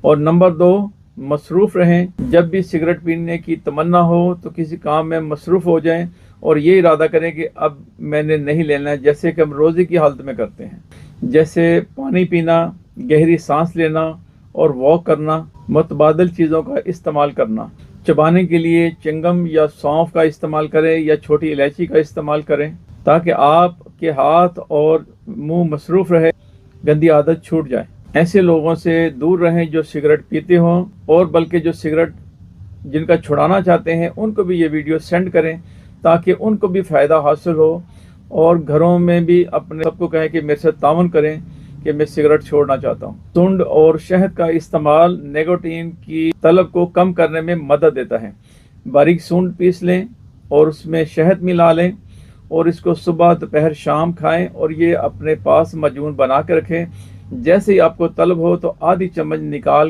اور نمبر 2، مصروف رہیں۔ جب بھی سگریٹ پینے کی تمنا ہو تو کسی کام میں مصروف ہو جائیں اور یہ ارادہ کریں کہ اب میں نے نہیں لینا ہے، جیسے کہ ہم روزے کی حالت میں کرتے ہیں، جیسے پانی پینا، گہری سانس لینا اور واک کرنا، متبادل چیزوں کا استعمال کرنا۔ چبانے کے لیے چنگم یا سونف کا استعمال کریں یا چھوٹی الائچی کا استعمال کریں تاکہ آپ کے ہاتھ اور منہ مصروف رہے، گندی عادت چھوٹ جائے۔ ایسے لوگوں سے دور رہیں جو سگریٹ پیتے ہوں، اور بلکہ جو سگریٹ جن کا چھڑانا چاہتے ہیں ان کو بھی یہ ویڈیو سینڈ کریں تاکہ ان کو بھی فائدہ حاصل ہو، اور گھروں میں بھی اپنے سب کو کہیں کہ میرے ساتھ تعاون کریں کہ میں سگریٹ چھوڑنا چاہتا ہوں۔ سونڈ اور شہد کا استعمال نیکوٹین کی طلب کو کم کرنے میں مدد دیتا ہے۔ باریک سونڈ پیس لیں اور اس میں شہد ملا لیں اور اس کو صبح، دوپہر، شام کھائیں، اور یہ اپنے پاس معجون بنا کے رکھیں۔ جیسے ہی آپ کو طلب ہو تو آدھی چمچ نکال